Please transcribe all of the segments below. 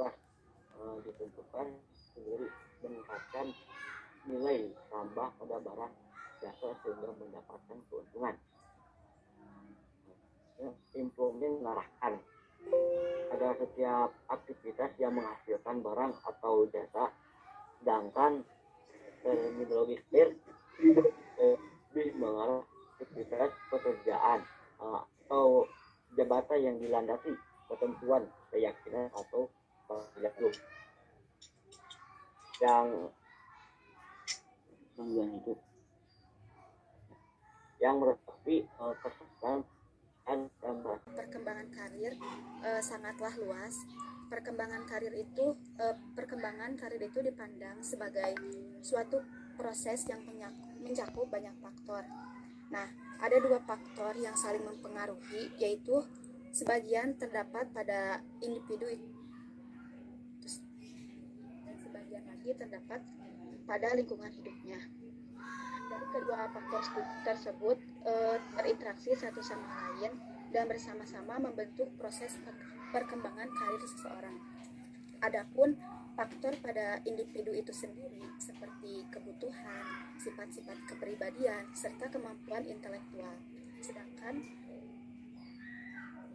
bebas ditentukan sendiri meningkatkan nilai tambah pada barang jasa sehingga mendapatkan keuntungan. Implement mengarahkan pada setiap aktivitas yang menghasilkan barang atau jasa, sedangkan terminologi clear lebih mengarah aktivitas pekerjaan atau jabatan yang dilandasi ketentuan, keyakinan atau perilaku yang hidup yang merupakan kesempatan perkembangan karir sangatlah luas. Perkembangan karir itu dipandang sebagai suatu proses yang mencakup banyak faktor. Nah, ada dua faktor yang saling mempengaruhi, yaitu sebagian terdapat pada individu dan sebagian lagi terdapat pada lingkungan hidupnya. Dari kedua faktor tersebut berinteraksi satu sama lain dan bersama-sama membentuk proses perkembangan karir seseorang. Adapun faktor pada individu itu sendiri seperti kebutuhan, sifat-sifat kepribadian, serta kemampuan intelektual. Sedangkan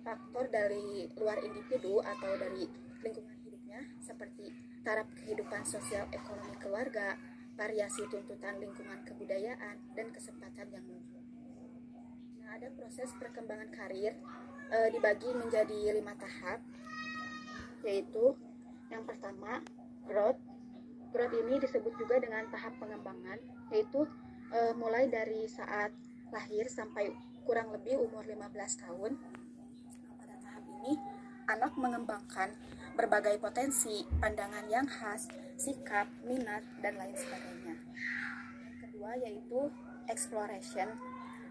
faktor dari luar individu atau dari lingkungan hidupnya seperti taraf kehidupan sosial ekonomi keluarga, variasi tuntutan lingkungan kebudayaan, dan kesempatan yang muncul. Nah, ada proses perkembangan karir dibagi menjadi 5 tahap, yaitu yang pertama, growth. Growth ini disebut juga dengan tahap pengembangan, yaitu mulai dari saat lahir sampai kurang lebih umur 15 tahun. Pada tahap ini, anak mengembangkan berbagai potensi, pandangan yang khas, sikap, minat, dan lain sebagainya. Yang kedua yaitu exploration,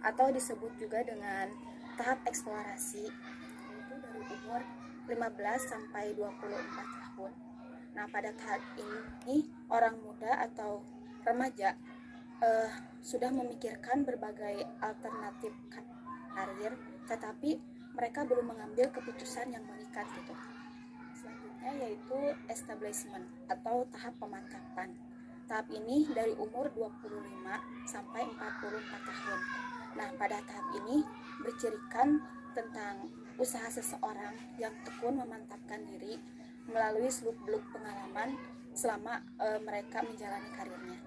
atau disebut juga dengan tahap eksplorasi, yaitu dari umur 15 sampai 24 tahun. Nah, pada tahap ini orang muda atau remaja sudah memikirkan berbagai alternatif karir, tetapi mereka belum mengambil keputusan yang mengikat gitu. Selanjutnya yaitu establishment atau tahap pemantapan. Tahap ini dari umur 25 sampai 44 tahun. Nah, pada tahap ini bercirikan tentang usaha seseorang yang tekun memantapkan diri melalui seluk-beluk pengalaman selama mereka menjalani karirnya.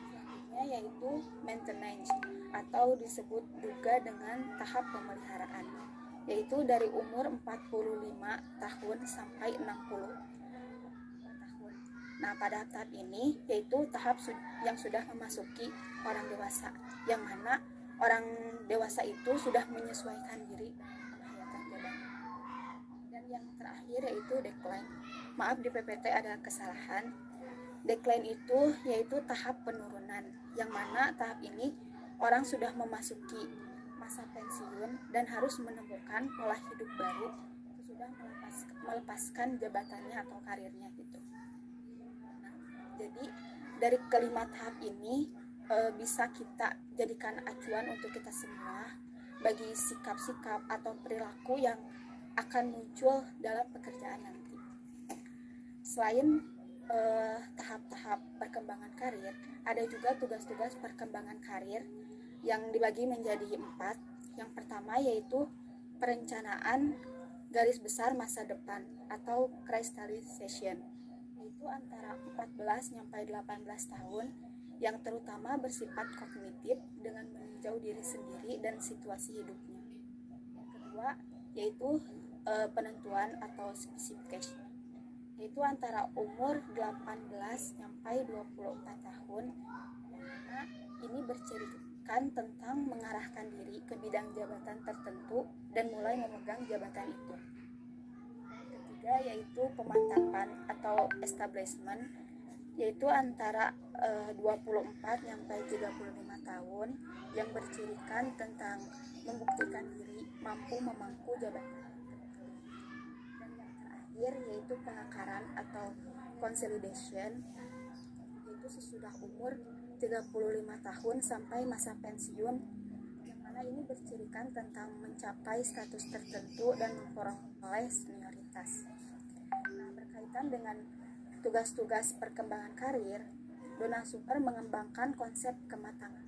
Selanjutnya yaitu maintenance atau disebut juga dengan tahap pemeliharaan, yaitu dari umur 45 tahun sampai 60 tahun. Nah, pada tahap ini yaitu tahap yang sudah memasuki orang dewasa, yang mana orang dewasa itu sudah menyesuaikan diri dengan jabatan. Dan yang terakhir yaitu decline. Maaf, di PPT ada kesalahan. Decline itu yaitu tahap penurunan, yang mana tahap ini orang sudah memasuki masa pensiun dan harus menemukan pola hidup baru sesudah melepaskan jabatannya atau karirnya gitu. Nah, jadi dari kelima tahap ini bisa kita jadikan acuan untuk kita semua bagi sikap-sikap atau perilaku yang akan muncul dalam pekerjaan nanti. Selain tahap-tahap perkembangan karir, ada juga tugas-tugas perkembangan karir yang dibagi menjadi 4. Yang pertama yaitu perencanaan garis besar masa depan atau crystallization, yaitu antara 14 sampai 18 tahun, yang terutama bersifat kognitif dengan meninjau diri sendiri dan situasi hidupnya. Yang kedua yaitu penentuan atau specification, yaitu antara umur 18 sampai 24 tahun, karena ini bercirikan tentang mengarahkan diri ke bidang jabatan tertentu dan mulai memegang jabatan itu. Yang ketiga yaitu pemantapan atau establishment, yaitu antara 24 sampai 35 tahun, yang bercirikan tentang membuktikan diri mampu memangku jabatan. Dan yang terakhir yaitu pengakaran atau consolidation, yaitu sesudah umur 35 tahun sampai masa pensiun, yang mana ini bercirikan tentang mencapai status tertentu dan memperoleh senioritas. Nah, berkaitan dengan tugas-tugas perkembangan karir, Donald Super mengembangkan konsep kematangan.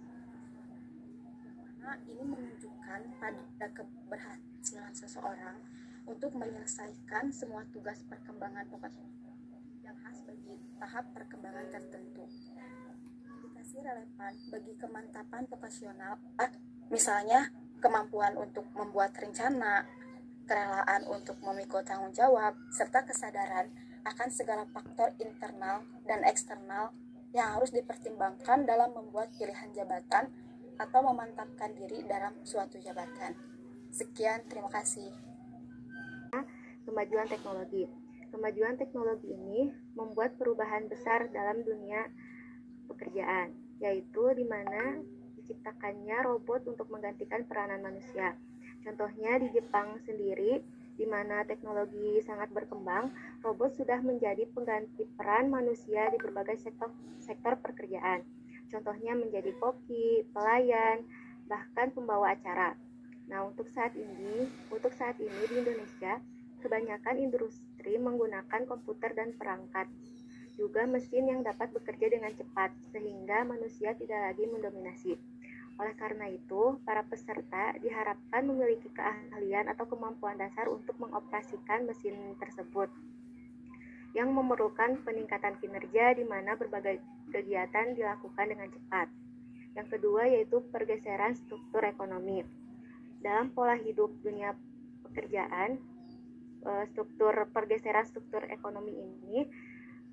Nah, ini menunjukkan pada keberhasilan seseorang untuk menyelesaikan semua tugas perkembangan vokasional yang khas bagi tahap perkembangan tertentu. Aplikasi relevan bagi kemantapan vokasional, misalnya kemampuan untuk membuat rencana, kerelaan untuk memikul tanggung jawab, serta kesadaran akan segala faktor internal dan eksternal yang harus dipertimbangkan dalam membuat pilihan jabatan atau memantapkan diri dalam suatu jabatan. Sekian, terima kasih. Kemajuan teknologi. Kemajuan teknologi ini membuat perubahan besar dalam dunia pekerjaan, yaitu di mana diciptakannya robot untuk menggantikan peranan manusia. Contohnya di Jepang sendiri, di mana teknologi sangat berkembang, robot sudah menjadi pengganti peran manusia di berbagai sektor pekerjaan. Contohnya menjadi koki, pelayan, bahkan pembawa acara. Nah, untuk saat ini di Indonesia, kebanyakan industri menggunakan komputer dan perangkat, juga mesin yang dapat bekerja dengan cepat, sehingga manusia tidak lagi mendominasi. Oleh karena itu, para peserta diharapkan memiliki keahlian atau kemampuan dasar untuk mengoperasikan mesin tersebut, yang memerlukan peningkatan kinerja di mana berbagai kegiatan dilakukan dengan cepat. Yang kedua yaitu pergeseran struktur ekonomi. Dalam pola hidup dunia pekerjaan, pergeseran struktur ekonomi ini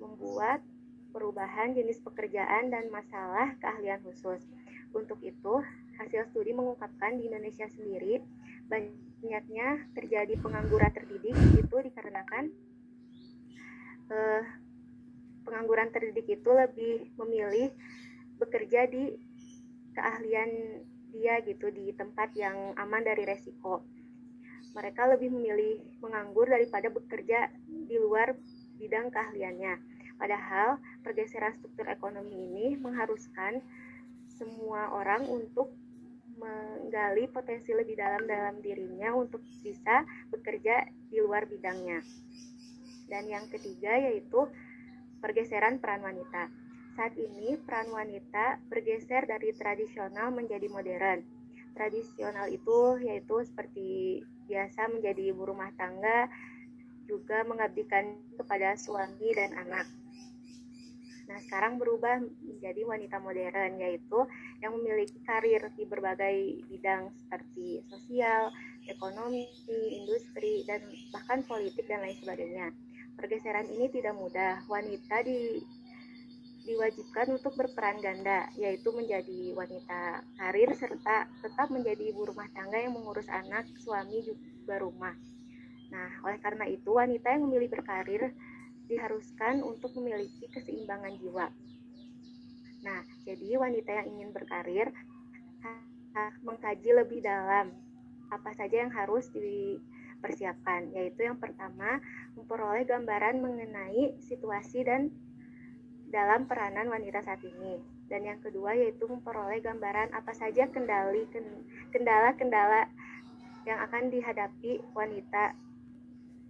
membuat perubahan jenis pekerjaan dan masalah keahlian khusus. Untuk itu, hasil studi mengungkapkan di Indonesia sendiri banyaknya terjadi pengangguran terdidik itu dikarenakan pengangguran terdidik itu lebih memilih bekerja di keahlian dia gitu, di tempat yang aman dari resiko. Mereka lebih memilih menganggur daripada bekerja di luar bidang keahliannya. Padahal pergeseran struktur ekonomi ini mengharuskan semua orang untuk menggali potensi lebih dalam dirinya untuk bisa bekerja di luar bidangnya. Dan yang ketiga yaitu pergeseran peran wanita. Saat ini peran wanita bergeser dari tradisional menjadi modern. Tradisional itu yaitu seperti biasa menjadi ibu rumah tangga, juga mengabdikan kepada suami dan anak. Nah, sekarang berubah menjadi wanita modern, yaitu yang memiliki karir di berbagai bidang seperti sosial, ekonomi, industri, dan bahkan politik dan lain sebagainya. Pergeseran ini tidak mudah. Wanita diwajibkan untuk berperan ganda, yaitu menjadi wanita karir serta tetap menjadi ibu rumah tangga yang mengurus anak, suami, juga rumah. Nah, oleh karena itu wanita yang memilih berkarir diharuskan untuk memiliki keseimbangan jiwa. Nah, jadi wanita yang ingin berkarir mengkaji lebih dalam apa saja yang harus dipersiapkan, yaitu yang pertama, memperoleh gambaran mengenai situasi dan dalam peranan wanita saat ini. Dan yang kedua yaitu memperoleh gambaran apa saja kendala-kendala yang akan dihadapi wanita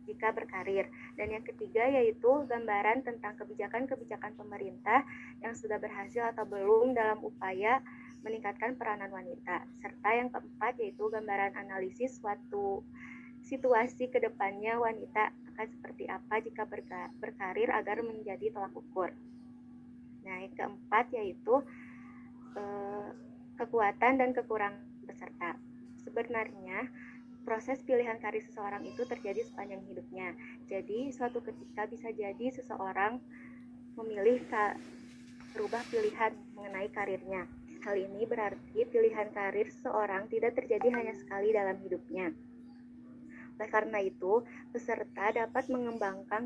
jika berkarir. Dan yang ketiga yaitu gambaran tentang kebijakan-kebijakan pemerintah yang sudah berhasil atau belum dalam upaya meningkatkan peranan wanita. Serta yang keempat yaitu gambaran analisis suatu situasi ke depannya wanita akan seperti apa jika berkarir agar menjadi tolak ukur. Nah, yang keempat yaitu kekuatan dan kekurangan peserta. Sebenarnya proses pilihan karir seseorang itu terjadi sepanjang hidupnya. Jadi suatu ketika bisa jadi seseorang memilih berubah pilihan mengenai karirnya. Hal ini berarti pilihan karir seseorang tidak terjadi hanya sekali dalam hidupnya. Oleh karena itu, peserta dapat mengembangkan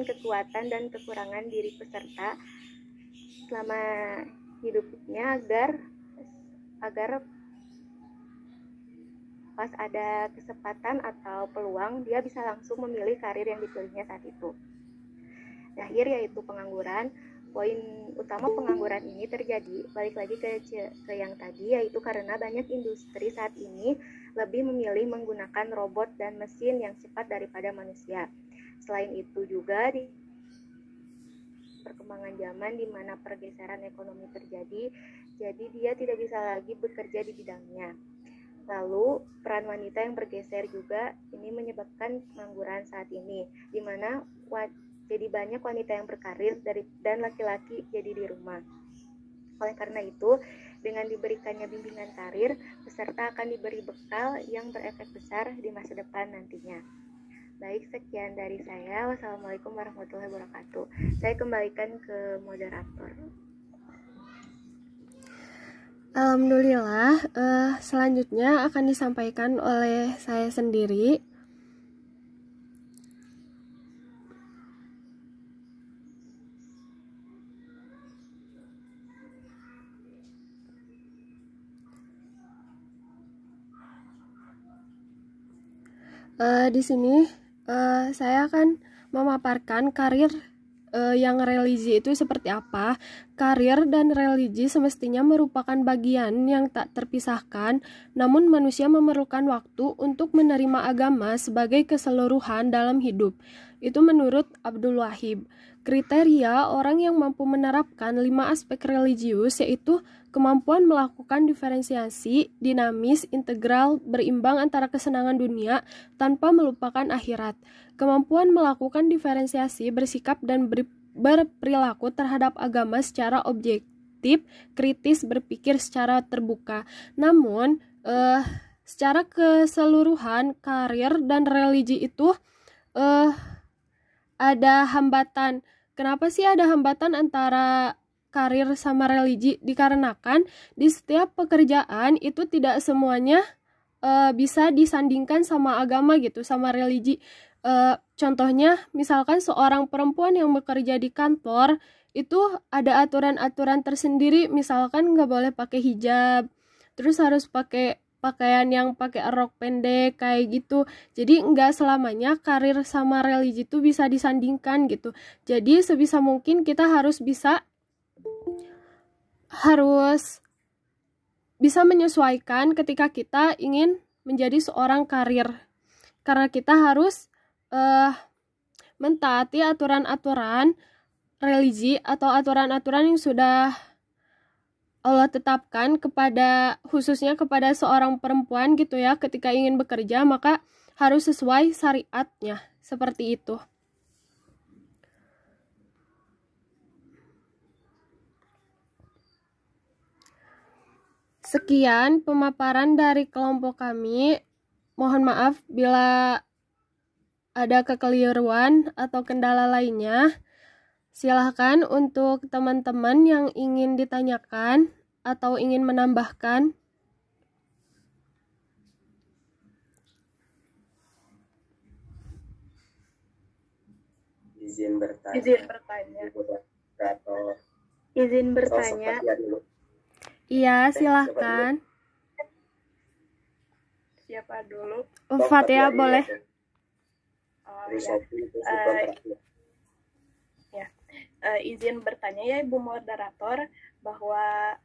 kekuatan dan kekurangan diri peserta selama hidupnya agar pas ada kesempatan atau peluang dia bisa langsung memilih karir yang dipilihnya saat itu. Terakhir yaitu pengangguran. Poin utama pengangguran ini terjadi balik lagi ke yang tadi, yaitu karena banyak industri saat ini lebih memilih menggunakan robot dan mesin yang cepat daripada manusia. Selain itu juga di perkembangan zaman di mana pergeseran ekonomi terjadi, jadi dia tidak bisa lagi bekerja di bidangnya. Lalu peran wanita yang bergeser juga ini menyebabkan pengangguran saat ini, di mana jadi banyak wanita yang berkarir dan laki-laki jadi di rumah. Oleh karena itu, dengan diberikannya bimbingan karir, peserta akan diberi bekal yang berefek besar di masa depan nantinya. Baik, sekian dari saya. Wassalamualaikum warahmatullahi wabarakatuh. Saya kembalikan ke moderator. Alhamdulillah, selanjutnya akan disampaikan oleh saya sendiri. Di sini saya akan memaparkan karir yang religi itu seperti apa. Karir dan religi semestinya merupakan bagian yang tak terpisahkan, namun manusia memerlukan waktu untuk menerima agama sebagai keseluruhan dalam hidup. Itu menurut Abdul Wahid. Kriteria orang yang mampu menerapkan 5 aspek religius yaitu kemampuan melakukan diferensiasi, dinamis, integral, berimbang antara kesenangan dunia tanpa melupakan akhirat. Kemampuan melakukan diferensiasi, bersikap dan berperilaku terhadap agama secara objektif, kritis, berpikir secara terbuka. Namun, secara keseluruhan, karir dan religi itu ada hambatan. Kenapa sih ada hambatan antara karir sama religi? Dikarenakan di setiap pekerjaan itu tidak semuanya bisa disandingkan sama agama gitu, sama religi. Contohnya, misalkan seorang perempuan yang bekerja di kantor itu ada aturan-aturan tersendiri, misalkan nggak boleh pakai hijab, terus harus pakai pakaian yang pakai rok pendek kayak gitu. Jadi nggak selamanya karir sama religi itu bisa disandingkan gitu. Jadi sebisa mungkin kita harus bisa menyesuaikan ketika kita ingin menjadi seorang karir, karena kita harus mentaati aturan-aturan religi atau aturan-aturan yang sudah Allah tetapkan khususnya kepada seorang perempuan gitu ya. Ketika ingin bekerja maka harus sesuai syariatnya, seperti itu. Sekian pemaparan dari kelompok kami. Mohon maaf bila ada kekeliruan atau kendala lainnya. Silahkan untuk teman-teman yang ingin ditanyakan atau ingin menambahkan. Izin bertanya. Izin bertanya. Iya, silahkan. Siapa dulu? Fatia boleh. Izin bertanya ya Ibu Moderator, bahwa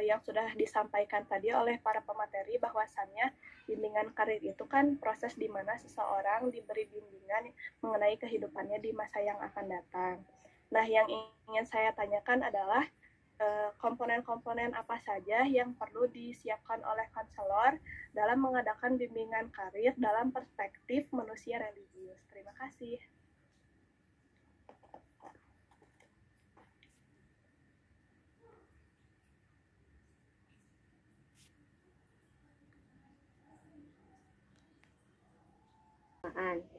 yang sudah disampaikan tadi oleh para pemateri bahwasannya bimbingan karir itu kan proses di mana seseorang diberi bimbingan mengenai kehidupannya di masa yang akan datang. Nah, yang ingin saya tanyakan adalah komponen-komponen apa saja yang perlu disiapkan oleh konselor dalam mengadakan bimbingan karir dalam perspektif manusia religius. Terima kasih.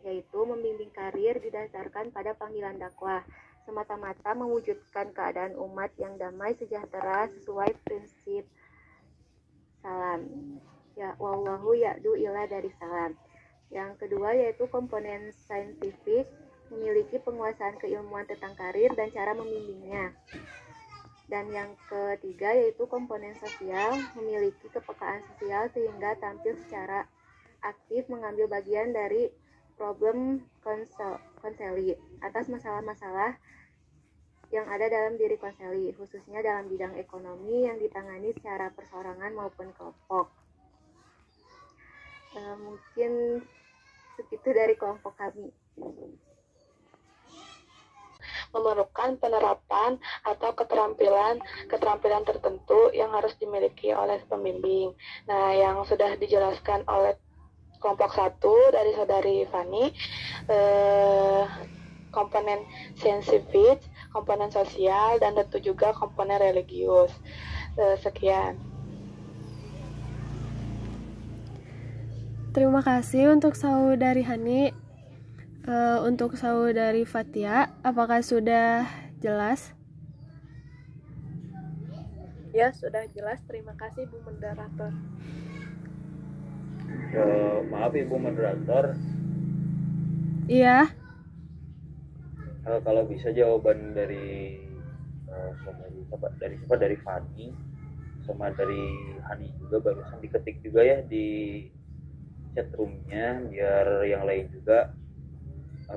Yaitu membimbing karir didasarkan pada panggilan dakwah, semata-mata mewujudkan keadaan umat yang damai sejahtera sesuai prinsip salam. Ya, wallahu ya'du ila dari salam. Yang kedua yaitu komponen saintifik, memiliki penguasaan keilmuan tentang karir dan cara membimbingnya. Dan yang ketiga yaitu komponen sosial, memiliki kepekaan sosial sehingga tampil secara aktif mengambil bagian dari problem konseli atas masalah-masalah yang ada dalam diri konseli, khususnya dalam bidang ekonomi yang ditangani secara perseorangan maupun kelompok. Mungkin segitu dari kelompok kami. Memerlukan penerapan atau keterampilan tertentu yang harus dimiliki oleh pembimbing. Nah, yang sudah dijelaskan oleh kelompok 1 dari saudari Fani, komponen saintifik, komponen sosial, dan tentu juga komponen religius. Sekian. Terima kasih untuk saudari Hani. Untuk saudari Fatia, apakah sudah jelas? Ya, sudah jelas. Terima kasih, Bu Moderator. Maaf Ibu Moderator, Iya. kalau bisa jawaban dari dari Fani sama dari Hani juga barusan diketik juga ya di chat roomnya, biar yang lain juga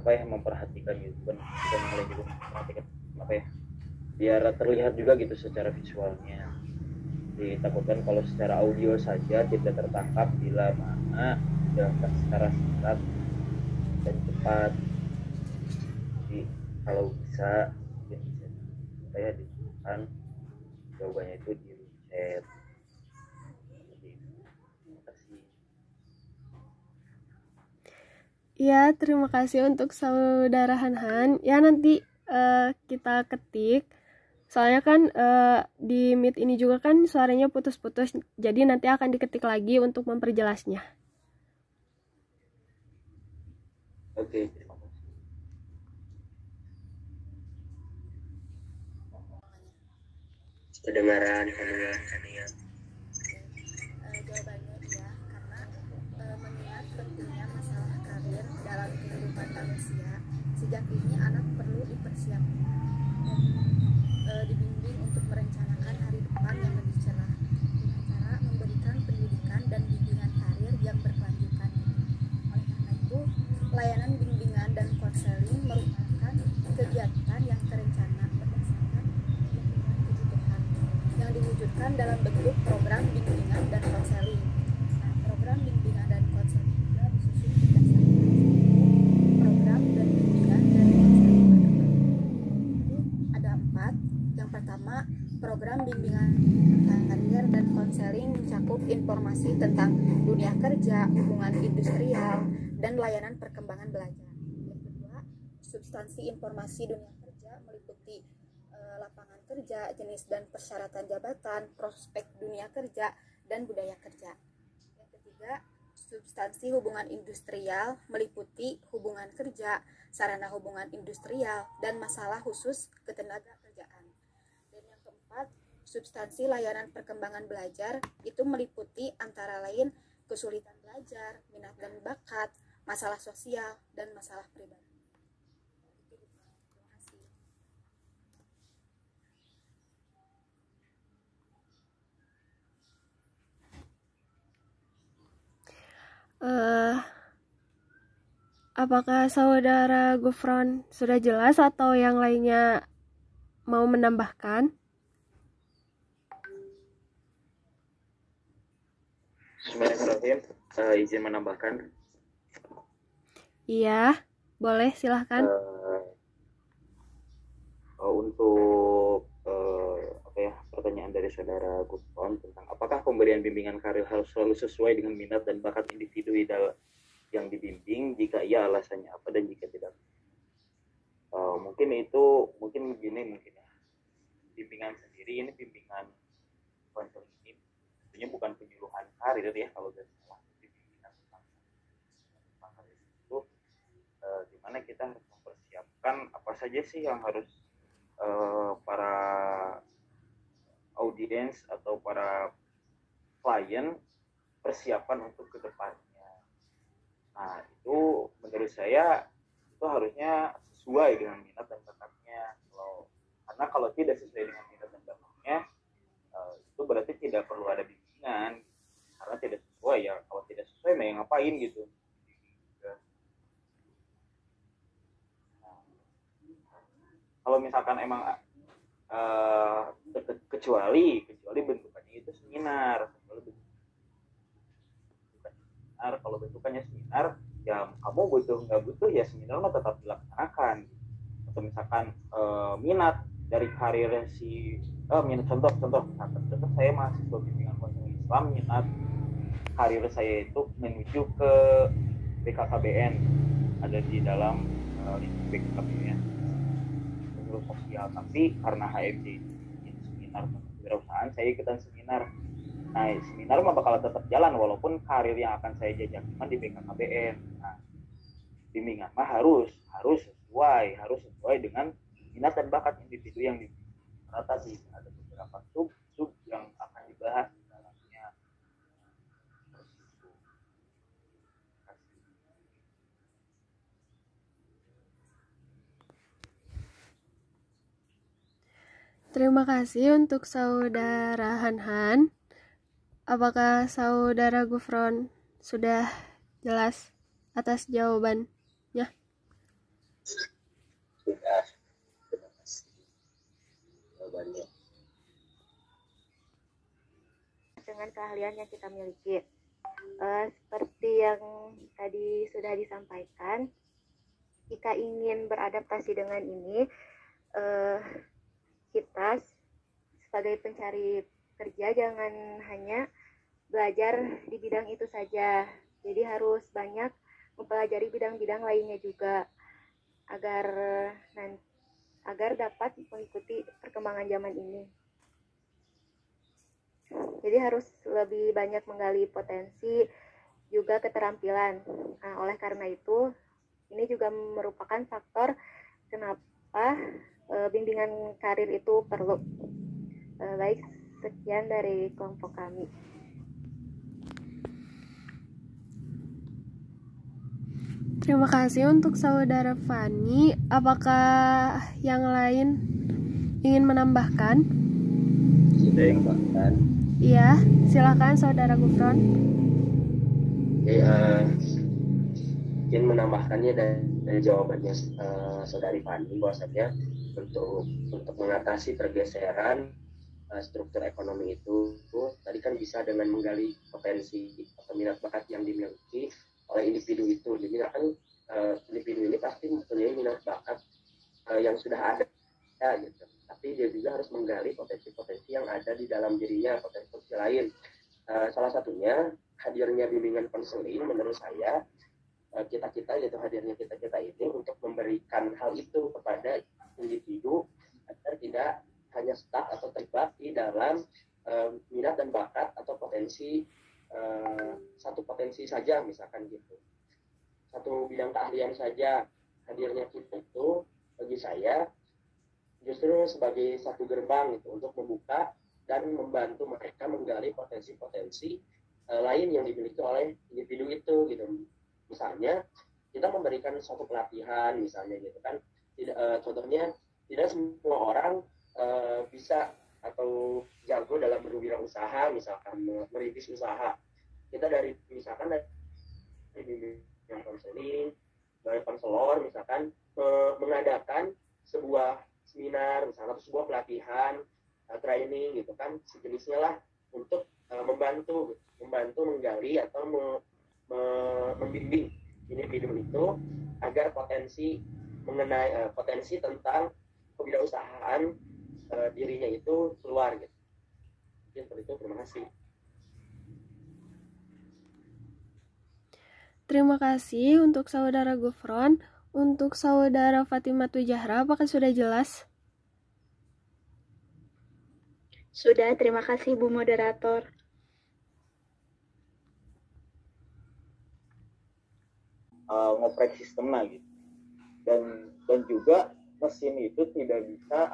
memperhatikan gitu, bukan yang lain juga memperhatikan biar terlihat juga gitu secara visualnya. Ditakutkan kalau secara audio saja tidak tertangkap bila mana sudah secara singkat dan cepat. Jadi kalau bisa saya dituliskan jawabannya itu di chat. Terima kasih. Ya, terima kasih untuk saudara Hanhan. Ya, nanti kita ketik. Soalnya kan di Meet ini juga kan suaranya putus-putus. Jadi nanti akan diketik lagi untuk memperjelasnya. Oke, terima kasih. Kedengaran. Jawabannya iya, karena mengingat pentingnya masalah karir dalam kehidupan manusia, sejak ini anak perlu dipersiapkan dan dibimbing untuk merencanakan hari depan yang lebih cerah dengan cara memberikan pendidikan dan bimbingan karir yang berkelanjutan. Oleh karena itu, layanan bimbingan dan konseling merupakan kegiatan yang terencana berdasarkan lingkungan kebutuhan yang diwujudkan dalam bentuk program bimbingan dan konseling. Nah, program bimbingan dan konseling juga disusun berdasarkan program dan bimbingan dan konseling berkembang. Itu ada 4. Yang pertama, program bimbingan karir dan konseling mencakup informasi tentang dunia kerja, hubungan industrial, dan layanan perkembangan belajar. Yang kedua, substansi informasi dunia kerja meliputi lapangan kerja, jenis dan persyaratan jabatan, prospek dunia kerja, dan budaya kerja. Yang ketiga, substansi hubungan industrial meliputi hubungan kerja, sarana hubungan industrial, dan masalah khusus ketenaga kerjaan. Dan yang keempat, substansi layanan perkembangan belajar itu meliputi antara lain kesulitan belajar, minat dan bakat, masalah sosial, dan masalah pribadi. Terima kasih. Apakah saudara Gufron sudah jelas atau yang lainnya mau menambahkan? Bismillahirrahmanirrahim. Izin menambahkan. Iya, boleh silahkan. Untuk pertanyaan dari saudara Gufron tentang apakah pemberian bimbingan karir harus selalu sesuai dengan minat dan bakat individu yang dibimbing, jika iya alasannya apa, dan jika tidak mungkin begini ya, bimbingan sendiri ini bimbingan konseling ini tentunya bukan penyuluhan karir ya, kalau tidak salah. Bimbingan tentang karir itu dimana kita harus mempersiapkan apa saja sih yang harus para audiens atau para klien persiapan untuk kedepannya. Nah, itu menurut saya itu harusnya sesuai dengan minat dan bakatnya. Karena kalau tidak sesuai dengan minat dan bakatnya, itu berarti tidak perlu ada bimbingan. Karena tidak sesuai ya. Kalau tidak sesuai, mau ngapain gitu. Nah, kalau misalkan emang kecuali bentukannya itu seminar, seminar. Kalau bentukannya seminar, ya kamu butuh nggak butuh ya seminar mah tetap dilaksanakan. Atau misalkan minat dari karir minat contoh saya mahasiswa bimbingan konseling Islam, minat karir saya itu menuju ke BKKBN, ada di dalam lingkup BKKBN pengurus sosial, tapi karena HMJ itu bikin seminar kewirausahaan, saya ikutan seminar. Nah, seminar mah bakal tetap jalan walaupun karir yang akan saya jajaki di BKKBN. Nah, bimbingan mah harus sesuai dengan minat dan bakat individu yang dibimbing. Karena tadi ada beberapa sub yang akan dibahas di dalamnya. Terima kasih untuk saudara Hanhan. Apakah saudara Gufron sudah jelas atas jawabannya? Sudah, terima kasih jawabannya. Dengan keahlian yang kita miliki, seperti yang tadi sudah disampaikan, jika ingin beradaptasi dengan ini, kita sebagai pencari kerja jangan hanya belajar di bidang itu saja, jadi harus banyak mempelajari bidang-bidang lainnya juga agar dapat mengikuti perkembangan zaman ini. Jadi harus lebih banyak menggali potensi juga keterampilan. Nah, oleh karena itu ini juga merupakan faktor kenapa bimbingan karir itu perlu. Baik, sekian dari kelompok kami. Terima kasih untuk saudara Fani. Apakah yang lain ingin menambahkan? Sudah yang bahkan. Iya, silakan saudara Gufron. Oke, mungkin menambahkannya dari jawabannya saudari Fani, bahwasanya untuk mengatasi pergeseran struktur ekonomi itu tadi kan bisa dengan menggali potensi atau minat bakat yang dimiliki oleh individu itu. Jadi kan individu ini pasti mempunyai minat bakat yang sudah ada gitu. Tapi dia juga harus menggali potensi-potensi yang ada di dalam dirinya, potensi lain. Salah satunya hadirnya bimbingan konseling menurut saya, kita-kita yaitu hadirnya kita-kita ini untuk memberikan hal itu kepada individu agar tidak hanya stuck atau terjebak di dalam minat dan bakat atau potensi satu potensi saja, misalkan gitu, satu bidang keahlian saja. Hadirnya kita itu bagi saya justru sebagai satu gerbang itu untuk membuka dan membantu mereka menggali potensi-potensi lain yang dimiliki oleh individu itu gitu. Misalnya kita memberikan suatu pelatihan misalnya gitu kan, contohnya tidak semua orang bisa atau jago dalam berwirausaha, misalkan merintis usaha. Kita dari misalkan dari yang konseling, dari konselor misalkan mengadakan sebuah seminar misalkan atau sebuah pelatihan, training gitu kan sejenisnya lah, untuk membantu menggali atau membimbing individu itu agar potensi mengenai potensi tentang kewirausahaan dirinya itu keluar gitu. Mungkin seperti itu. Terima kasih. Terima kasih untuk saudara Gufron. Untuk saudara Fatimah Tujahra, apakah sudah jelas? Sudah, terima kasih Bu Moderator. Ngoprek sistemnya gitu. Dan juga mesin itu tidak bisa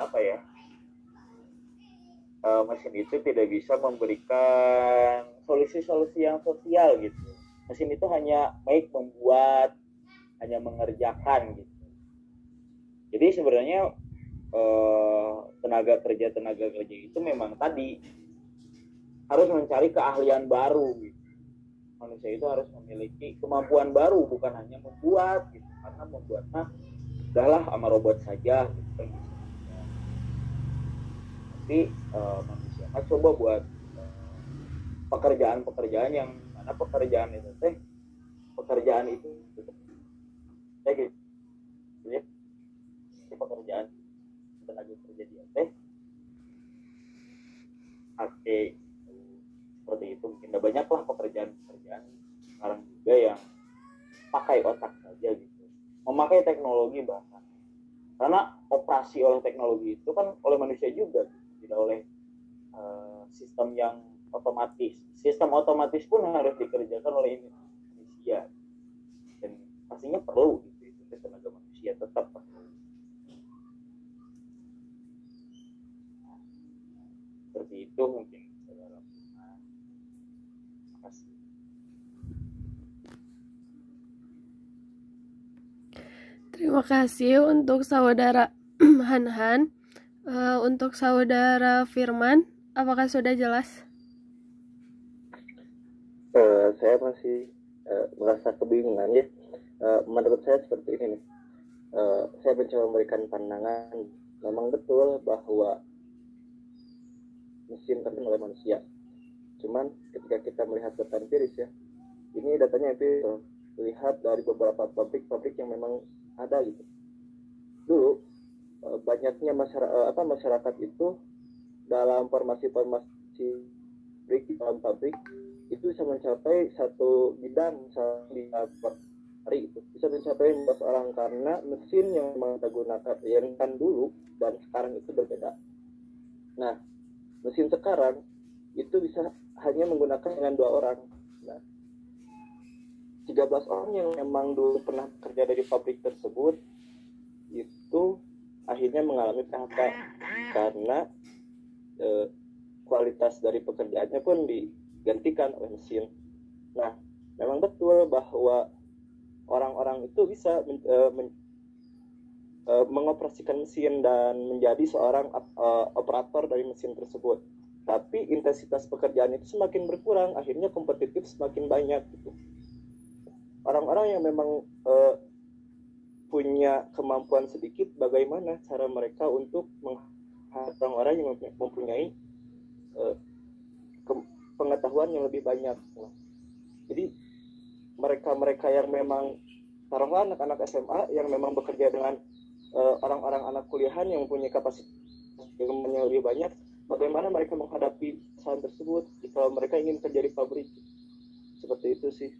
mesin itu tidak bisa memberikan solusi-solusi yang sosial gitu. Mesin itu hanya baik membuat, hanya mengerjakan gitu. Jadi sebenarnya tenaga kerja itu memang tadi harus mencari keahlian baru gitu. Manusia itu harus memiliki kemampuan baru, bukan hanya membuat gitu. Karena membuat udahlah sama robot saja gitu kan. Tapi manusia coba buat pekerjaan yang mana pekerjaan itu pekerjaan itu ya gitu. Jadi pekerjaan tenaga kerja dia teh seperti itu. Mungkin ada banyak lah pekerjaan sekarang juga yang pakai otak saja gitu, memakai teknologi bahkan, karena operasi oleh teknologi itu kan oleh manusia juga, tidak oleh sistem yang otomatis. Sistem otomatis pun harus dikerjakan oleh manusia, dan pastinya perlu gitu, itu tenaga manusia tetap perlu. Seperti itu mungkin. Terima kasih untuk saudara Hanhan. Untuk saudara Firman, apakah sudah jelas? Saya masih merasa kebingungan ya. Menurut saya seperti ini nih. Saya mencoba memberikan pandangan. Memang betul bahwa mesin terbikin oleh manusia. Cuman ketika kita melihat data empiris ya, ini datanya empiris. Lihat dari beberapa pabrik yang memang ada gitu. Dulu banyaknya masyarakat itu dalam formasi dalam pabrik itu bisa mencapai satu bidang misalnya per hari itu bisa mencapai 15 orang, karena mesin yang memang kita gunakan yang kan dulu dan sekarang itu berbeda. Nah, mesin sekarang itu bisa hanya menggunakan dengan 2 orang. Nah, 13 orang yang memang dulu pernah kerja dari pabrik tersebut itu akhirnya mengalami PHK karena kualitas dari pekerjaannya pun digantikan oleh mesin. Nah, memang betul bahwa orang-orang itu bisa mengoperasikan mesin dan menjadi seorang operator dari mesin tersebut. Tapi intensitas pekerjaan itu semakin berkurang, akhirnya kompetitif semakin banyak gitu. Orang-orang yang memang punya kemampuan sedikit, bagaimana cara mereka untuk orang-orang yang mempunyai pengetahuan yang lebih banyak. Jadi mereka yang memang taruhlah anak-anak SMA yang memang bekerja dengan orang-orang anak kuliahan yang mempunyai kapasitas yang lebih banyak, bagaimana mereka menghadapi perusahaan tersebut jika mereka ingin kerja di pabrik. Seperti itu sih.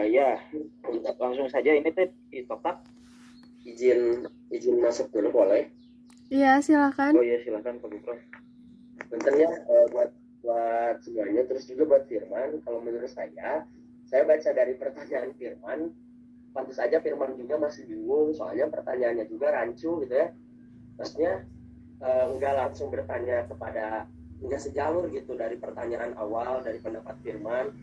Ya, Langsung saja ini teh ditopak. izin masuk dulu boleh? Iya, silakan. Oh iya, silakan Pak Gubro. Bentar ya, buat semuanya, terus juga buat Firman. Kalau menurut saya baca dari pertanyaan Firman, pantas saja Firman juga masih bingung, soalnya pertanyaannya juga rancu gitu ya. Maksudnya nggak langsung bertanya kepada, nggak sejalur gitu dari pertanyaan awal, dari pendapat Firman.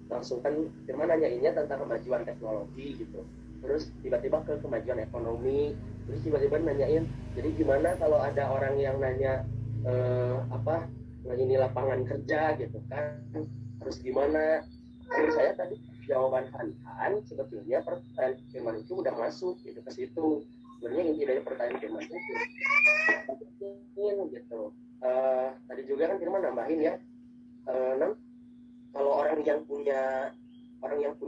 Langsung kan Firman nanyainnya tentang kemajuan teknologi gitu, terus tiba-tiba ke kemajuan ekonomi, terus tiba-tiba nanyain jadi gimana kalau ada orang yang nanya ini lapangan kerja gitu kan, harus gimana. Menurut saya tadi jawaban Han sebetulnya pertanyaan Firman itu udah masuk gitu ke situ. Sebenarnya inti dari pertanyaan Firman itu gitu. Tadi juga kan Firman nambahin ya, kalau orang yang punya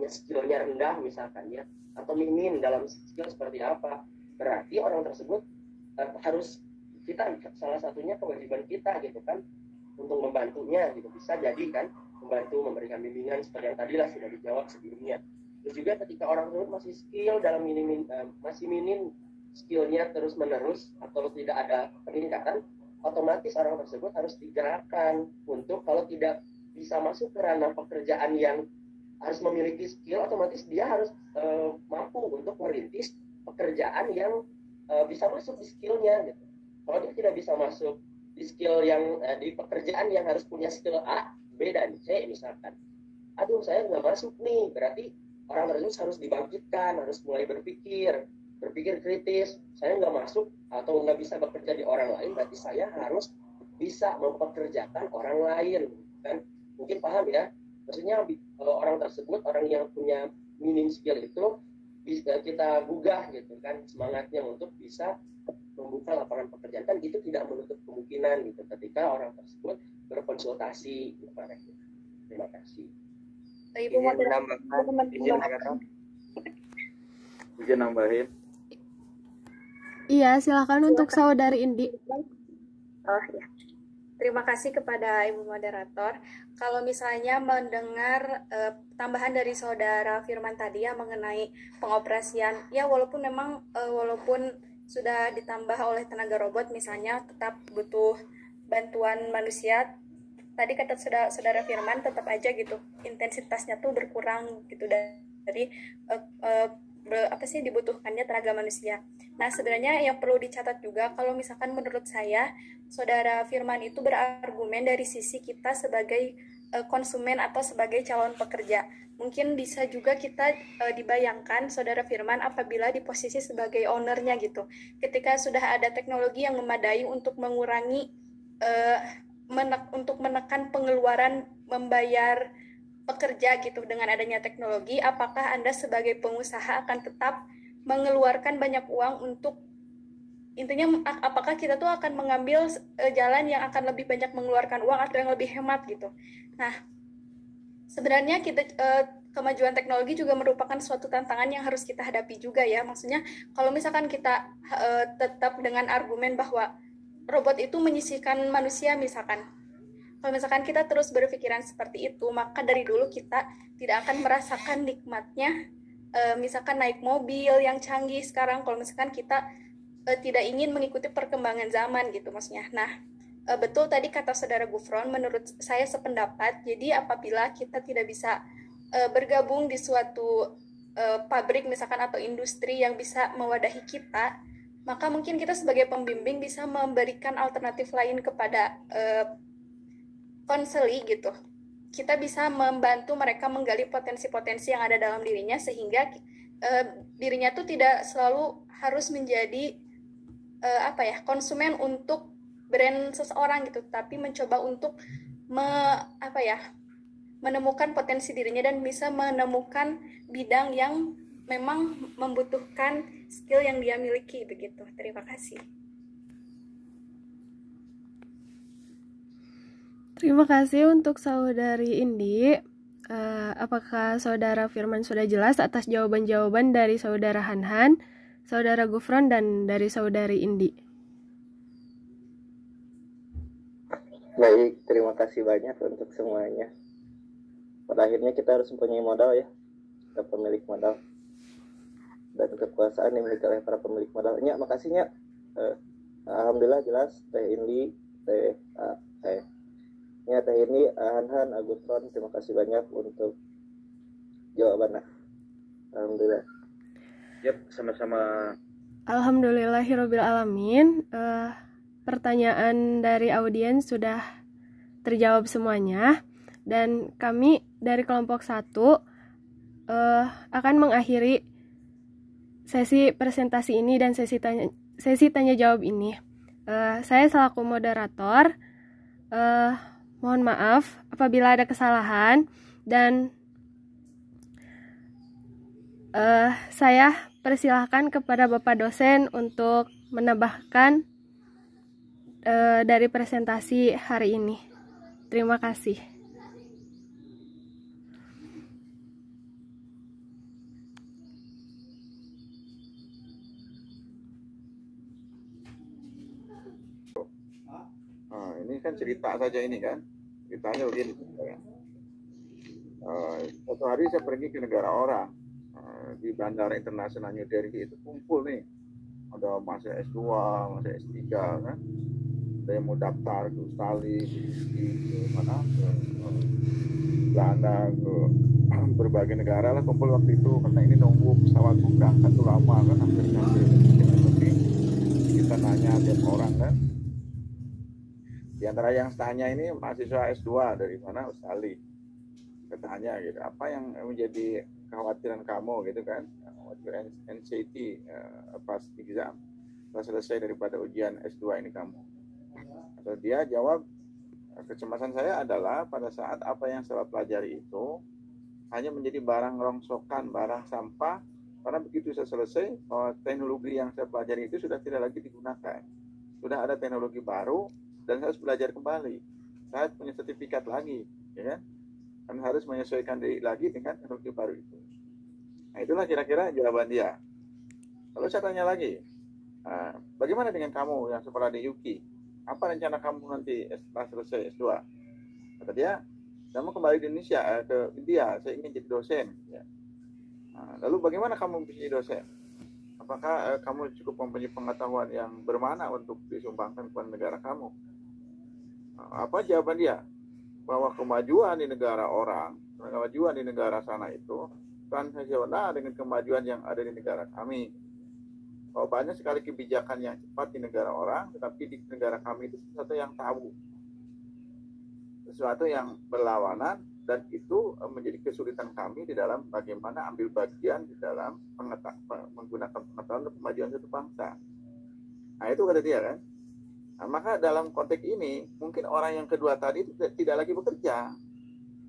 skillnya rendah misalkan ya, atau minim dalam skill seperti apa, berarti orang tersebut harus kita, salah satunya kewajiban kita gitu kan untuk membantunya gitu. Bisa jadi kan membantu memberikan bimbingan seperti yang tadi lah sudah dijawab sebelumnya. Terus juga ketika orang tersebut masih skill dalam masih minim skillnya terus menerus atau tidak ada peningkatan, otomatis orang tersebut harus digerakkan untuk, kalau tidak bisa masuk ke ranah pekerjaan yang harus memiliki skill, otomatis dia harus mampu untuk merintis pekerjaan yang bisa masuk di skillnya gitu. Kalau dia tidak bisa masuk di skill yang di pekerjaan yang harus punya skill A, B dan C misalkan, aduh saya nggak masuk nih, berarti orang tersebut harus dibangkitkan, harus mulai berpikir kritis. Saya nggak masuk atau nggak bisa bekerja di orang lain, berarti saya harus bisa mempekerjakan orang lain kan. Mungkin paham ya, maksudnya orang tersebut, orang yang punya minim skill itu bisa kita gugah gitu kan semangatnya untuk bisa membuka lapangan pekerjaan, kan itu tidak menutup kemungkinan gitu ketika orang tersebut berkonsultasi kepada kita. Terima kasih. Ibu moderator izin nambahin. Iya, silakan untuk saudari Indi. Oh ya. Terima kasih kepada Ibu Moderator. Kalau misalnya mendengar tambahan dari Saudara Firman tadi ya mengenai pengoperasian, ya walaupun memang walaupun sudah ditambah oleh tenaga robot misalnya tetap butuh bantuan manusia. Tadi kata Saudara Firman tetap aja gitu intensitasnya tuh berkurang gitu dari dibutuhkannya tenaga manusia. Nah, sebenarnya yang perlu dicatat juga kalau misalkan menurut saya Saudara Firman itu berargumen dari sisi kita sebagai konsumen atau sebagai calon pekerja. Mungkin bisa juga kita dibayangkan Saudara Firman apabila di posisi sebagai ownernya gitu. Ketika sudah ada teknologi yang memadai untuk mengurangi untuk menekan pengeluaran membayar pekerja gitu dengan adanya teknologi, apakah Anda sebagai pengusaha akan tetap mengeluarkan banyak uang untuk intinya apakah kita tuh akan mengambil jalan yang akan lebih banyak mengeluarkan uang atau yang lebih hemat gitu. Nah, sebenarnya kemajuan teknologi juga merupakan suatu tantangan yang harus kita hadapi juga ya. Maksudnya kalau misalkan kita tetap dengan argumen bahwa robot itu menyisihkan manusia misalkan. Kalau misalkan kita terus berpikiran seperti itu, maka dari dulu kita tidak akan merasakan nikmatnya misalkan naik mobil yang canggih sekarang kalau misalkan kita tidak ingin mengikuti perkembangan zaman gitu maksudnya. Nah, betul tadi kata Saudara Gufron, menurut saya sependapat. Jadi apabila kita tidak bisa bergabung di suatu pabrik misalkan atau industri yang bisa mewadahi kita, maka mungkin kita sebagai pembimbing bisa memberikan alternatif lain kepada konseli gitu. Kita bisa membantu mereka menggali potensi-potensi yang ada dalam dirinya sehingga dirinya tuh tidak selalu harus menjadi konsumen untuk brand seseorang gitu, tapi mencoba untuk menemukan potensi dirinya dan bisa menemukan bidang yang memang membutuhkan skill yang dia miliki begitu. Terima kasih. Terima kasih untuk Saudari Indi. Apakah Saudara Firman sudah jelas atas jawaban-jawaban dari Saudara Hanhan, Saudara Gufron, dan dari Saudari Indi? Baik, terima kasih banyak untuk semuanya. Pada akhirnya kita harus mempunyai modal ya, kita pemilik modal. Dan kekuasaan yang dimiliki oleh para pemilik modalnya. Makasihnya. Alhamdulillah jelas, Teh Indi, Teh ini Hanhan, Agustron, terima kasih banyak untuk jawabannya. Alhamdulillah. Yap, sama-sama. Alhamdulillahirabbil alamin. Pertanyaan dari audiens sudah terjawab semuanya dan kami dari kelompok 1 akan mengakhiri sesi presentasi ini dan sesi tanya jawab ini. Saya selaku moderator mohon maaf apabila ada kesalahan dan saya persilahkan kepada Bapak dosen untuk menambahkan dari presentasi hari ini. Terima kasih. Ini kan cerita saja ini kan, ceritanya begini. Suatu hari saya pergi ke negara orang, di Bandara Internasional New Delhi itu kumpul nih, ada masa S2, masa S3 kan, ada yang mau daftar ke Australia, ke mana, ke Belanda, ke berbagai negara lah kumpul waktu itu, karena ini nunggu pesawat berangkat tuh lama kan, hampir kita nanya tiap orang kan. Di antara yang tanya ini mahasiswa S2 dari mana? Australia. Katanya gitu, apa yang menjadi kekhawatiran kamu gitu kan? Your NCT pas exam, pas selesai daripada ujian S2 ini kamu. Atau dia jawab, kecemasan saya adalah pada saat apa yang saya pelajari itu hanya menjadi barang rongsokan, barang sampah, karena begitu saya selesai, teknologi yang saya pelajari itu sudah tidak lagi digunakan. Sudah ada teknologi baru, dan saya harus belajar kembali. Saya punya sertifikat lagi, ya kan? kan harus menyesuaikan diri lagi dengan teknologi baru itu. Nah, itulah kira-kira jawaban dia. Lalu saya tanya lagi, bagaimana dengan kamu yang sekolah di UK? Apa rencana kamu nanti setelah selesai S2? Kata dia, kamu kembali di Indonesia, ke India, saya ingin jadi dosen. Ya. Lalu bagaimana kamu bisa jadi dosen? Apakah kamu cukup mempunyai pengetahuan yang bermakna untuk disumbangkan kepada negara kamu? Apa jawaban dia? Bahwa kemajuan di negara orang, kemajuan di negara sana itu transnasional dengan kemajuan yang ada di negara kami. Bahwa banyak sekali kebijakan yang cepat di negara orang, tetapi di negara kami itu sesuatu yang tabu, sesuatu yang berlawanan, dan itu menjadi kesulitan kami di dalam bagaimana ambil bagian di dalam menggunakan pengetahuan untuk kemajuan satu bangsa. Nah, itu kata dia kan. Nah, maka dalam konteks ini mungkin orang yang kedua tadi tidak lagi bekerja,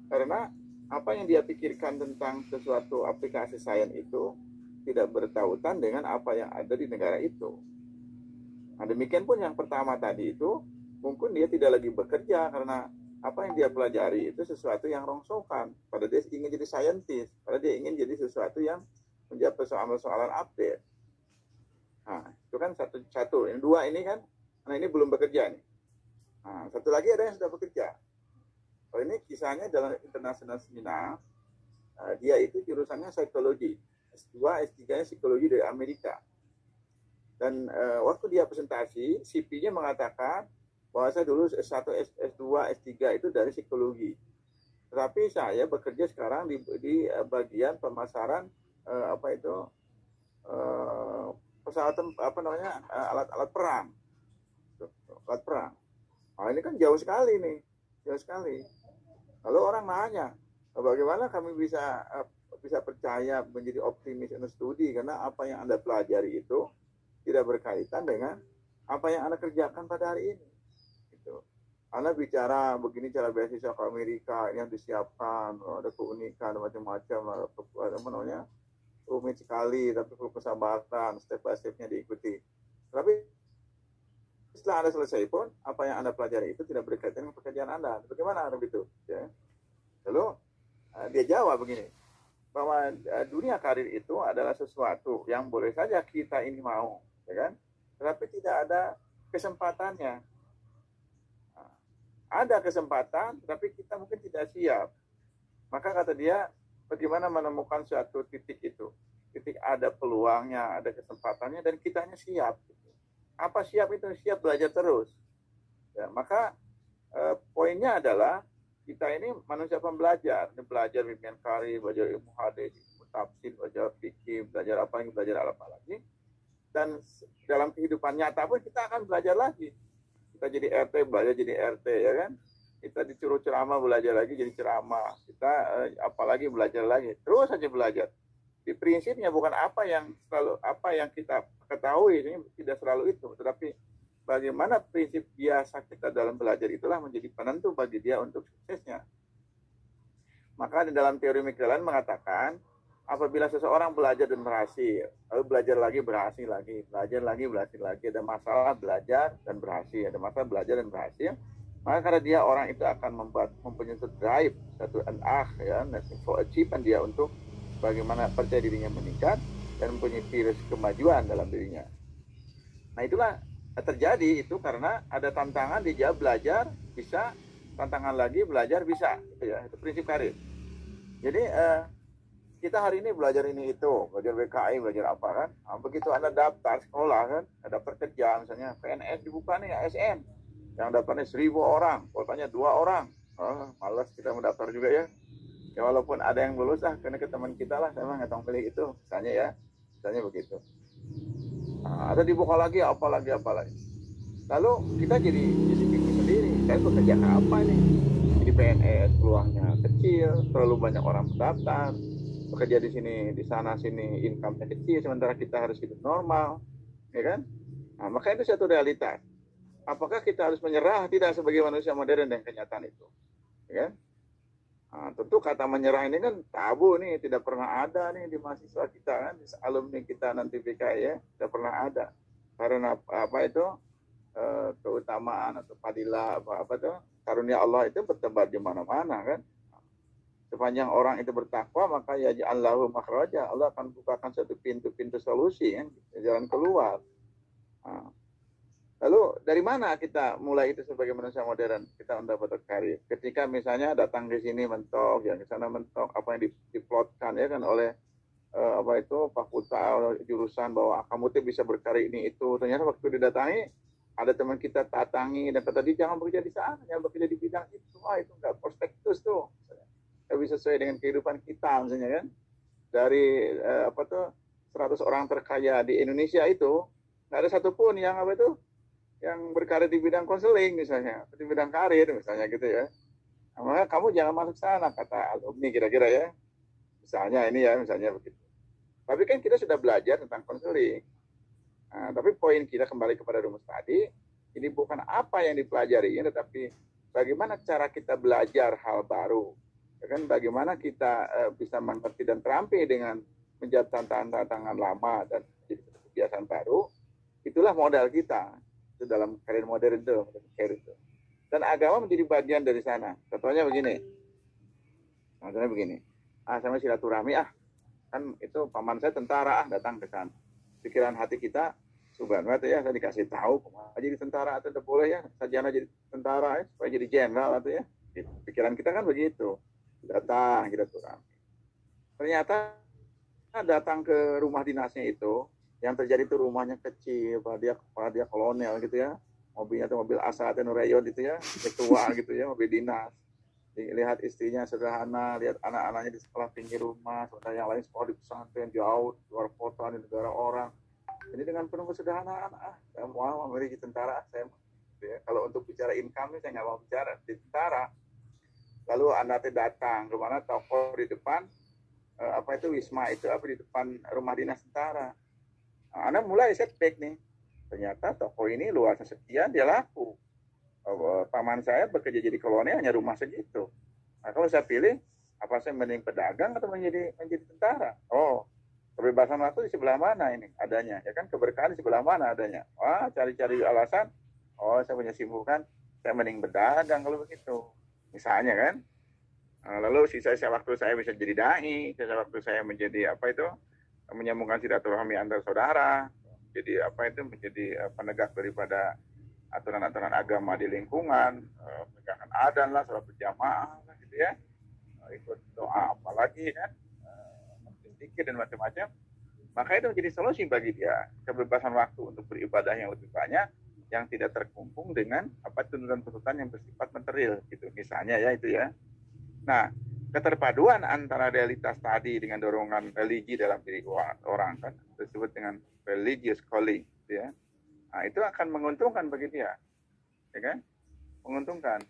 karena apa yang dia pikirkan tentang sesuatu aplikasi sains itu tidak bertautan dengan apa yang ada di negara itu. Nah, demikian pun yang pertama tadi itu, mungkin dia tidak lagi bekerja karena apa yang dia pelajari itu sesuatu yang rongsokan. Pada dia ingin jadi saintis, pada dia ingin jadi sesuatu yang menjawab persoalan-persoalan update. Nah, itu kan satu. Yang dua ini kan, nah ini belum bekerja nih. Nah, satu lagi ada yang sudah bekerja. Kalau ini kisahnya dalam international seminar, dia itu jurusannya psikologi. S2, S3-nya psikologi dari Amerika. Dan waktu dia presentasi, CV-nya mengatakan bahwa saya dulu S1, S2, S3 itu dari psikologi. Tetapi saya bekerja sekarang di bagian pemasaran pesawat alat perang. Alat perang. Nah, ini kan jauh sekali nih. Jauh sekali. Lalu orang nanya, bagaimana kami bisa percaya menjadi optimis untuk studi karena apa yang Anda pelajari itu tidak berkaitan dengan apa yang Anda kerjakan pada hari ini. Gitu. Anda bicara begini cara beasiswa ke Amerika yang disiapkan, ada keunikan macam-macam, rumit sekali, tapi perlu kesabaran, step by stepnya diikuti. Tapi setelah Anda selesai pun, apa yang Anda pelajari itu tidak berkaitan dengan pekerjaan Anda. Bagaimana begitu? Ya. Lalu dia jawab begini, bahwa dunia karir itu adalah sesuatu yang boleh saja kita ini mau, ya kan? Tetapi tidak ada kesempatannya. Nah, ada kesempatan, tapi kita mungkin tidak siap. Maka kata dia, bagaimana menemukan suatu titik itu? Titik ada peluangnya, ada kesempatannya, dan kitanya siap. Apa siap itu? Siap belajar terus. Ya, maka poinnya adalah kita ini manusia pembelajar, belajar bimbingan karir, belajar ilmu hadis, ilmu tafsir, belajar fikih, belajar apa lagi. Dan dalam kehidupan nyata pun kita akan belajar lagi. Kita jadi RT, belajar jadi RT, ya kan? Kita disuruh ceramah, belajar lagi jadi ceramah. Kita apalagi belajar lagi, terus saja belajar. Di prinsipnya bukan apa yang kita ketahui, ini tidak selalu itu, tetapi bagaimana prinsip biasa kita dalam belajar itulah menjadi penentu bagi dia untuk suksesnya. Maka di dalam teori McClellan mengatakan, apabila seseorang belajar dan berhasil, lalu belajar lagi berhasil lagi, belajar lagi berhasil lagi, ada masalah belajar dan berhasil, ada masalah belajar dan berhasil, maka karena dia orang itu akan mempunyai satu drive, satu ya, for achievement dia untuk bagaimana percaya dirinya meningkat dan mempunyai virus kemajuan dalam dirinya. Nah, itulah terjadi itu karena ada tantangan dia belajar bisa, tantangan lagi belajar bisa, ya, itu prinsip karir. Jadi kita hari ini belajar ini itu, belajar BKI, belajar apa kan? Nah, begitu Anda daftar sekolah kan, ada kerja misalnya PNS dibuka nih ASN, yang daftarnya 1.000 orang, kuotanya 2 orang, malas kita mendaftar juga ya. Ya walaupun ada yang lulus karena ke teman kita lah, saya nggak tahu pilih itu, misalnya ya, misalnya begitu. Nah, ada dibuka lagi, apalagi. Lalu kita jadi bingung sendiri, saya bekerja apa nih? Jadi PNS peluangnya kecil, terlalu banyak orang mendaftar, bekerja di sini, di sana sini, income-nya kecil, sementara kita harus hidup normal, ya kan? Nah, maka itu satu realitas. Apakah kita harus menyerah? Tidak, sebagai manusia modern dan kenyataan itu, ya kan? Nah, tentu kata menyerah ini kan tabu nih, tidak pernah ada nih di mahasiswa kita kan, di alumni kita nanti PKI ya, tidak pernah ada. Karena keutamaan atau fadilah karunia Allah itu bertebar di mana-mana kan. Sepanjang orang itu bertakwa, maka ya Allahu makhraja, Allah akan bukakan satu pintu-pintu solusi, kan, jalan keluar. Nah, lalu dari mana kita mulai itu sebagai manusia modern? Kita mendapat karir. Ketika misalnya datang ke sini mentok, yang ke sana mentok, apa yang diplotkan ya kan oleh fakultas jurusan bahwa kamu tuh bisa berkarir ini itu. Ternyata waktu didatangi ada teman kita datangi dan kata dia jangan bekerja di sana, jangan bekerja di bidang itu. Itu enggak prospektus tuh. Tapi sesuai dengan kehidupan kita misalnya kan. Dari 100 orang terkaya di Indonesia itu nggak ada satupun yang yang berkarir di bidang konseling misalnya, di bidang karir misalnya gitu ya. Nah, maka kamu jangan masuk sana kata alumni kira-kira ya. Misalnya ini ya, misalnya begitu. Tapi kan kita sudah belajar tentang konseling. Nah, tapi poin kita kembali kepada rumus tadi, ini bukan apa yang dipelajari, tetapi bagaimana cara kita belajar hal baru. Ya kan, bagaimana kita bisa mengerti dan terampil dengan menjawab tantangan lama dan menjadi kebiasaan baru. Itulah modal kita itu dalam karir modern itu. Dan agama menjadi bagian dari sana. Contohnya begini. Sama silaturahmi kan itu paman saya tentara datang ke sana. Pikiran hati kita subhanallah ya, saya dikasih tahu jadi tentara atau tidak boleh ya, sarjana jadi tentara ya, supaya jadi jenderal atau ya. Pikiran kita kan begitu. Datang kita turami. Ternyata datang ke rumah dinasnya itu, yang terjadi itu rumahnya kecil, dia kolonel gitu ya, mobilnya itu mobil Asat Nurayon gitu ya, tua gitu ya, mobil dinas. Lihat istrinya sederhana, lihat anak-anaknya di sekolah pinggir rumah, sementara yang lain sekolah di pesantren jauh luar kota di negara orang. Jadi dengan penuh kesederhanaan, saya mau memiliki tentara, ya. Kalau untuk bicara income saya nggak mau bicara di tentara. Lalu Anda datang ke mana toko di depan Wisma itu di depan rumah dinas tentara. Anda mulai setback nih. Ternyata toko ini luasnya sekian dia laku. Paman saya bekerja jadi kolonel hanya rumah segitu. Nah, kalau saya pilih apa saya mending pedagang atau menjadi tentara? Kebebasan waktu di sebelah mana ini adanya? Ya kan, keberkahan di sebelah mana adanya? Cari-cari alasan. Saya punya sibukan, saya mending berdagang kalau begitu. Misalnya kan, lalu sisa waktu saya bisa jadi dai, sisa waktu saya menjadi menyambungkan silaturahmi antar saudara, jadi menjadi penegak daripada aturan-aturan agama di lingkungan, menegakkan adzan lah, sholat berjamaah gitu ya, ikut doa apalagi kan, zikir dan macam-macam. Maka itu menjadi solusi bagi dia, kebebasan waktu untuk beribadah yang lebih banyak, yang tidak terkumpung dengan tuntutan-tuntutan yang bersifat material gitu misalnya ya itu ya. Nah, keterpaduan antara realitas tadi dengan dorongan religi dalam diri orang kan disebut dengan religious calling gitu ya. Nah, itu akan menguntungkan bagi dia. Ya kan? Menguntungkan.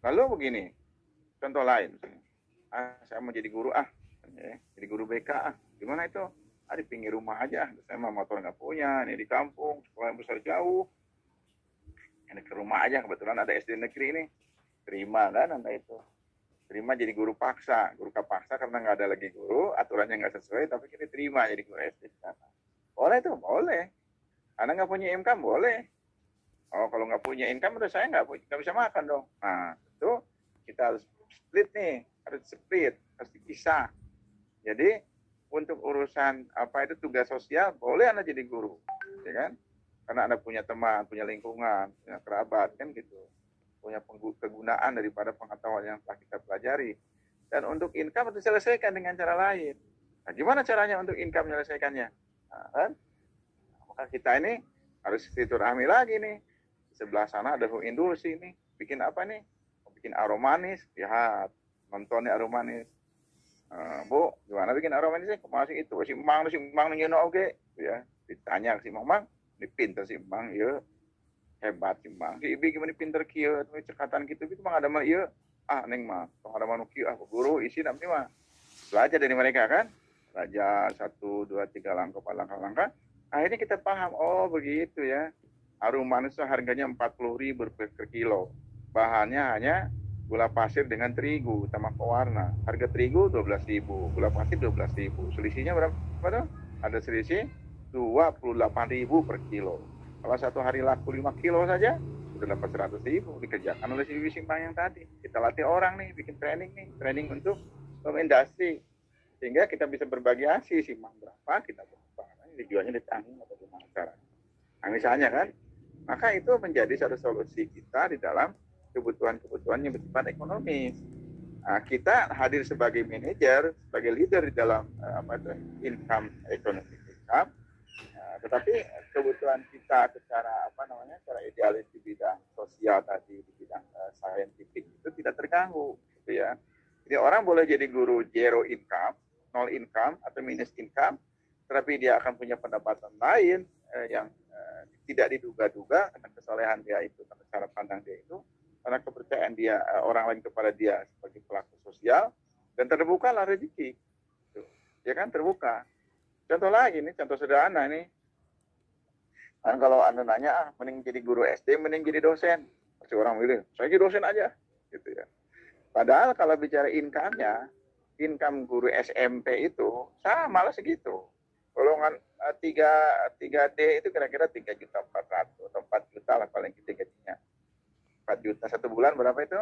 Lalu begini. Contoh lain misalnya. Saya mau jadi guru jadi guru BK Gimana itu? Di pinggir rumah aja. Saya mah motor nggak punya, ini di kampung, sekolah yang besar jauh. Ini ke rumah aja, kebetulan ada SD negeri ini. Terima kan Anda itu. Terima jadi guru paksa. Guru paksa karena nggak ada lagi guru, aturannya nggak sesuai, tapi kita terima jadi guru SD. Boleh tuh, boleh. Anda nggak punya income, boleh. Kalau nggak punya income, udah saya nggak bisa makan dong. Nah, itu kita harus split nih. Harus dipisah. Jadi, untuk urusan tugas sosial, boleh Anda jadi guru. Ya kan? Karena Anda punya teman, punya lingkungan, punya kerabat, kan gitu. Punya kegunaan daripada pengetahuan yang telah kita pelajari. Dan untuk income harus diselesaikan dengan cara lain. Nah, gimana caranya untuk income menyelesaikannya? Nah, kan? Maka kita ini harus silaturahmi lagi nih. Di sebelah sana ada industri nih. Bikin apa nih? Bikin aromanis. Lihat, nontonnya aromanis. Bu, gimana bikin aromanisnya? Masih itu. Si Mang nyono oke. Ya, ditanya si Mang. Ini pinter sih Bang, ya hebat sih Bang. Si Ibi gimana pinter kieu, cekatan gitu Bang ada mah ieu. Neng mah, tong ada manu kieu guru isi namanya mah. Belajar dari mereka kan. Belajar 1 2 3 langkah. Akhirnya kita paham, begitu ya. Aromanis harganya 40.000 per kilo. Bahannya hanya gula pasir dengan terigu sama pewarna. Harga terigu 12.000, gula pasir 12.000. Selisihnya berapa tuh? Ada selisih 28.000 per kilo. Kalau satu hari laku 5 kilo saja, sudah dapat 100.000 dikerjakan oleh si Simpang yang tadi. Kita latih orang nih, bikin training untuk industri, sehingga kita bisa berbagi hasil, simbang berapa kita berapa, dijualnya ditanggung atau gimana caranya. Nah misalnya kan, maka itu menjadi satu solusi kita di dalam kebutuhan-kebutuhan yang bersifat ekonomis. Nah, kita hadir sebagai manajer, sebagai leader di dalam income, ekonomi income, tetapi kebutuhan kita secara secara idealis di bidang sosial tadi, di bidang saintifik itu tidak terganggu, gitu ya. Jadi orang boleh jadi guru zero income, nol income atau minus income, tetapi dia akan punya pendapatan lain yang tidak diduga-duga karena kesolehan dia itu, karena cara pandang dia itu, karena kepercayaan dia orang lain kepada dia sebagai pelaku sosial, dan terbukalah rezeki, ya kan, terbuka. Contoh lagi nih, contoh sederhana nih, kan kalau Anda nanya, mending jadi guru SD, mending jadi dosen, pasti orang bilang, saya jadi dosen aja, gitu ya. Padahal kalau bicara income-nya, income guru SMP itu sama lah segitu. Golongan 3D itu kira-kira 3.400.000 atau 4 juta lah paling kita gajinya. 4 juta satu bulan berapa itu?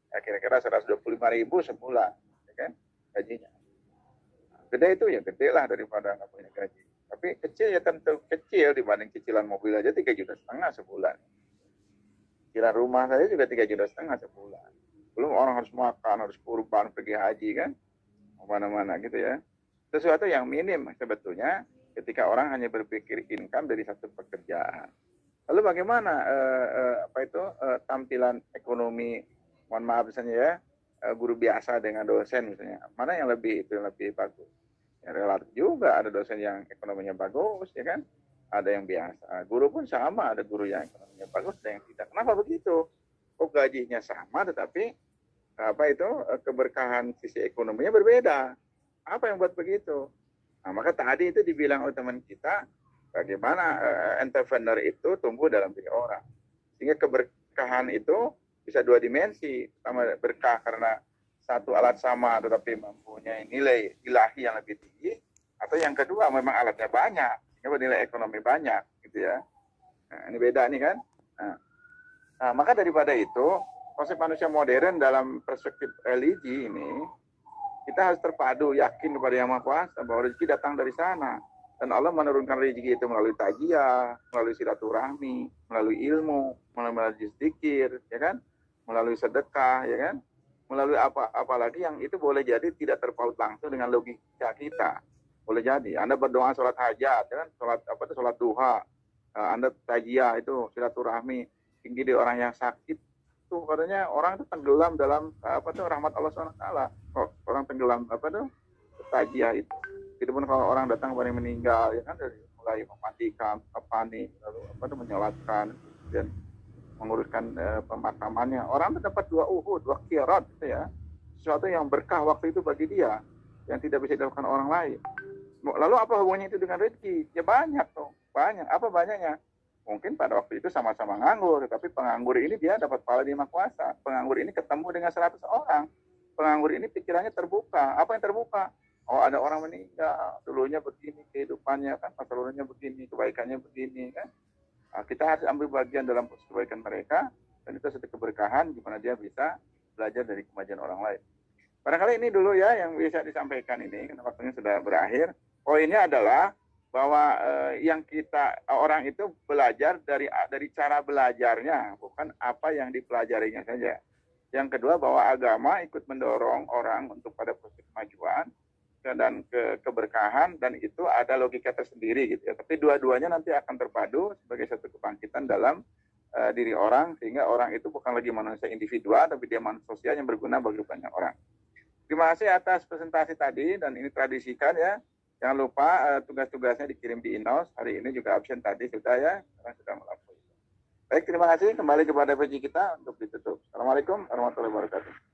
Ya kira-kira 125.000 sebulan, ya kan, gajinya. Gede itu ya gede lah daripada nggak punya gaji. Tapi kecil ya tentu kecil dibanding cicilan mobil aja 3,5 juta sebulan. Cicilan rumah saja juga 3,5 juta sebulan. Belum orang harus makan, harus kurban, pergi haji kan, mana-mana gitu ya. Sesuatu yang minim sebetulnya ketika orang hanya berpikir income dari satu pekerjaan. Lalu bagaimana tampilan ekonomi, mohon maaf misalnya ya, guru biasa dengan dosen misalnya, mana yang lebih bagus? Ya, relatif juga ada dosen yang ekonominya bagus, ya kan? Ada yang biasa. Guru pun sama, ada guru yang ekonominya bagus, ada yang tidak. Kenapa begitu? Kok gajinya sama, tetapi keberkahan sisi ekonominya berbeda. Apa yang buat begitu? Nah, maka tadi itu dibilang oleh teman kita, bagaimana entrepreneur itu tumbuh dalam diri orang. Sehingga keberkahan itu bisa dua dimensi. Pertama berkah karena satu alat sama tetapi mempunyai nilai ilahi yang lebih tinggi. Atau yang kedua memang alatnya banyak, sehingga bernilai ekonomi banyak. Gitu ya. Nah, ini beda nih kan. Nah, maka daripada itu, konsep manusia modern dalam perspektif religi ini, kita harus terpadu, yakin kepada Yang Maha Kuasa bahwa rezeki datang dari sana. Dan Allah menurunkan rezeki itu melalui tajiyah, melalui silaturahmi, melalui ilmu, melalui zikir, ya kan? Melalui sedekah, ya kan? Melalui apa lagi yang itu boleh jadi tidak terpaut langsung dengan logika kita. Boleh jadi Anda berdoa sholat hajat, ya kan? Sholat duha, Anda tajiyah itu silaturahmi, tinggi di orang yang sakit. Itu katanya orang itu tenggelam dalam rahmat Allah SWT. Orang tenggelam tajiyah itu. Itu pun kalau orang datang kepada yang meninggal, ya kan, dari mulai memandikan, kapani, lalu menyolatkan, dan menguruskan pemakamannya. Orang itu dapat 2 uhud, 2 qirat, gitu ya. Sesuatu yang berkah waktu itu bagi dia, yang tidak bisa dilakukan orang lain. Lalu apa hubungannya itu dengan rezeki? Ya banyak tuh, banyak. Apa banyaknya? Mungkin pada waktu itu sama-sama nganggur, tapi penganggur ini dia dapat pahala di Maha Kuasa. Penganggur ini ketemu dengan 100 orang. Penganggur ini pikirannya terbuka. Apa yang terbuka? Oh, ada orang meninggal, dulunya begini kehidupannya kan, masa lalunya begini, kebaikannya begini kan. Nah, kita harus ambil bagian dalam kebaikan mereka, dan itu satu keberkahan di mana dia bisa belajar dari kemajuan orang lain. Barangkali ini dulu ya yang bisa disampaikan ini, karena waktunya sudah berakhir. Poinnya adalah bahwa yang orang itu belajar dari cara belajarnya, bukan apa yang dipelajarinya saja. Yang kedua, bahwa agama ikut mendorong orang untuk pada proses kemajuan dan keberkahan, dan itu ada logika tersendiri gitu ya. Tapi dua-duanya nanti akan terpadu sebagai satu kebangkitan dalam diri orang, sehingga orang itu bukan lagi manusia individual, tapi dia manusia sosial yang berguna bagi banyak orang. Terima kasih atas presentasi tadi, dan ini tradisikan ya. Jangan lupa tugas-tugasnya dikirim di Inos. Hari ini juga absen tadi sudah ya, karena sudah melampaui. Baik, terima kasih. Kembali kepada PJ kita untuk ditutup. Assalamualaikum warahmatullahi wabarakatuh.